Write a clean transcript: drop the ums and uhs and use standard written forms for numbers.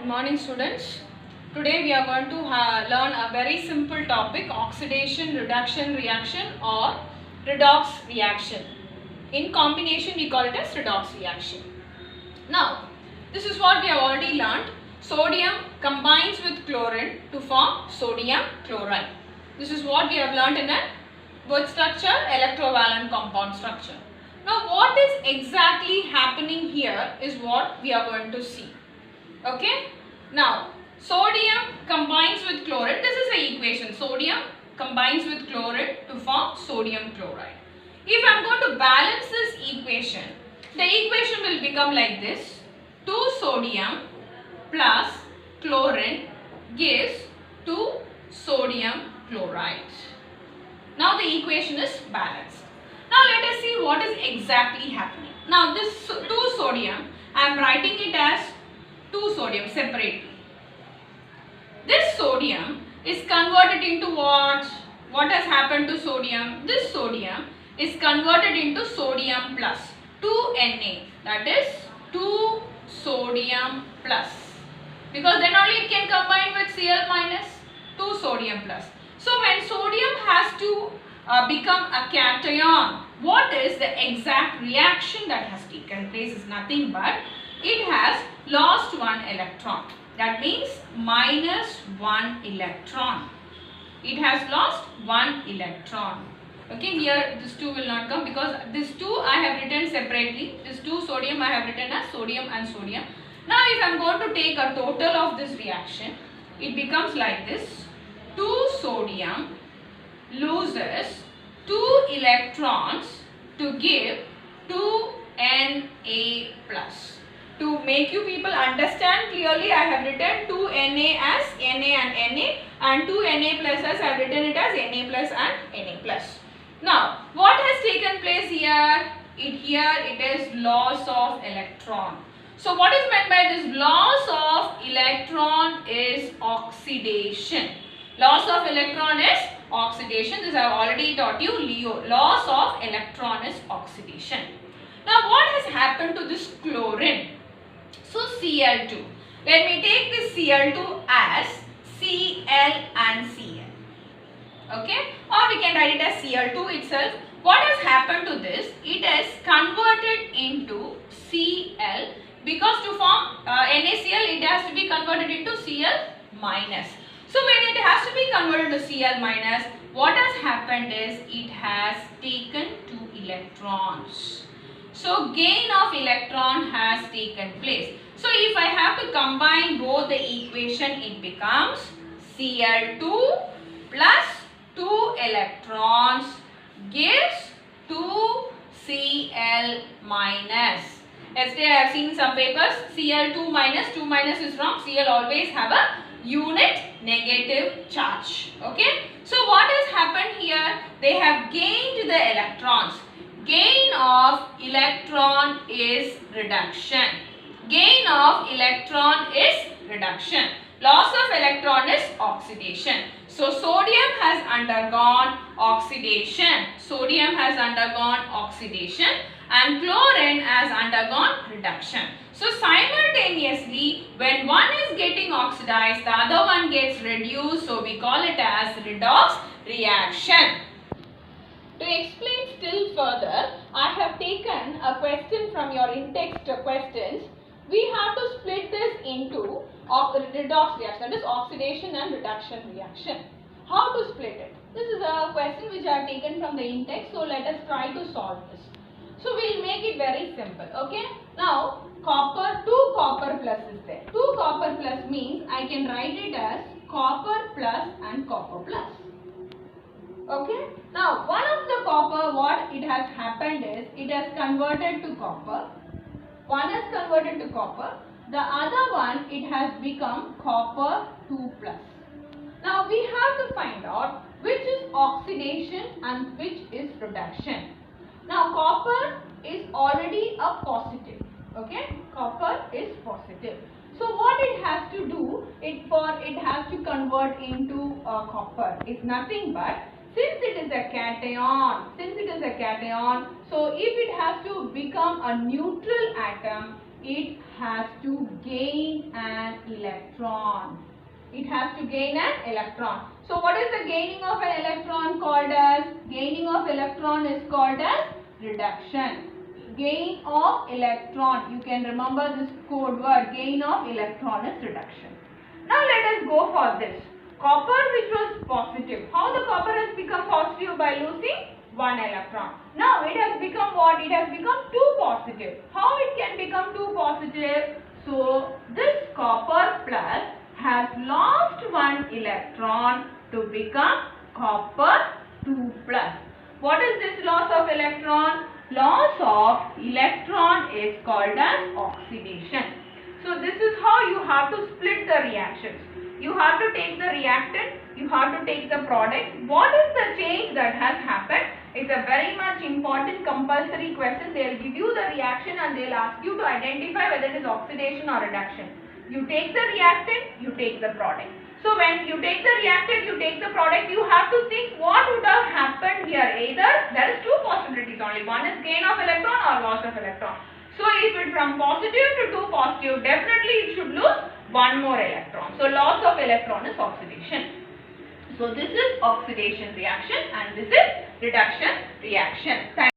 Good morning, students. Today we are going to learn a very simple topic, oxidation reduction reaction or redox reaction. In combination we call it as redox reaction. Now this is what we have already learned. Sodium combines with chlorine to form sodium chloride. This is what we have learned in a what structure? Electrovalent compound structure. Now what is exactly happening here is what we are going to see. Okay. Now sodium combines with chlorine. This is the equation. Sodium combines with chlorine to form sodium chloride. If I am going to balance this equation, the equation will become like this. 2 sodium plus chlorine gives 2 sodium chloride. Now the equation is balanced. Now let us see what is exactly happening. Now this 2 sodium, I am writing it as 2 sodium separately. This sodium is converted into what? What has happened to sodium? This sodium is converted into sodium plus 2Na, that is 2 sodium plus, because then only it can combine with Cl minus 2 sodium plus. So when sodium has to become a cation, what is the exact reaction that has taken place is nothing but it has lost one electron. That means minus 1 electron. It has lost 1 electron. Okay, here this 2 will not come because this 2 I have written separately. This 2 sodium I have written as sodium and sodium. Now if I am going to take a total of this reaction, it becomes like this. 2 sodium loses 2 electrons to give 2 Na plus. To make you people understand clearly, I have written 2 Na as Na and Na, and 2 Na plus as I have written it as Na plus and Na plus. Now what has taken place here? It is loss of electron. So what is meant by this loss of electron is oxidation. Loss of electron is oxidation. This I have already taught you. Leo. Loss of electron is oxidation. Now what has happened to this chlorine? So Cl2. Let me take this Cl2 as Cl and Cl. Okay, or we can write it as Cl2 itself. What has happened to this? It is converted into Cl, because to form NaCl it has to be converted into Cl minus. So when it has to be converted to Cl minus, what has happened is it has taken 2 electrons. So gain of electron has taken place. So if I have to combine both the equation, it becomes Cl2 plus 2 electrons gives 2 Cl minus. Yesterday I have seen some papers, Cl2 minus, 2 minus is wrong. Cl always have a unit negative charge. Okay. So what has happened here? They have gained the electrons. Gain of electron is reduction. Gain of electron is reduction. Loss of electron is oxidation. So sodium has undergone oxidation. Sodium has undergone oxidation and chlorine has undergone reduction. So simultaneously, when one is getting oxidized, the other one gets reduced. So we call it as redox reaction. To explain still further, I have taken a question from your in-text questions. We have to split this into redox reaction, that is oxidation and reduction reaction. How to split it? This is a question which I have taken from the in-text, so let us try to solve this. So we will make it very simple. Okay. Now copper, 2 copper plus is there. 2 copper plus means I can write it as copper plus and copper plus. Okay. Now one of the copper, what it has happened is it has converted to copper. One has converted to copper. The other one, it has become copper 2 plus. Now we have to find out which is oxidation and which is reduction. Now copper is already a positive. Okay. Copper is positive. So what it has to do, it has to convert into copper. It's nothing but, since it is a cation, so if it has to become a neutral atom, it has to gain an electron. It has to gain an electron. So what is the gaining of an electron called as? Gaining of electron is called as reduction. Gain of electron. You can remember this code word. Gain of electron is reduction. Now let us go for this. Copper which was positive. How the copper has become positive? By losing one electron. Now it has become what? It has become 2 positive. How it can become 2 positive? So this copper plus has lost one electron to become copper 2 plus. What is this loss of electron? Loss of electron is called as oxidation. So this is how you have to split the reactions. You have to take the reactant, you have to take the product. What is the change that has happened? It's a very much important compulsory question. They will give you the reaction and they will ask you to identify whether it is oxidation or reduction. You take the reactant, you take the product. So when you take the reactant, you take the product, you have to think what would have happened here. Either there is 2 possibilities only. One is gain of electron or loss of electron. So if it from positive to 2 positive, definitely it should lose 1 more electron. So loss of electron is oxidation. So this is oxidation reaction and this is reduction reaction.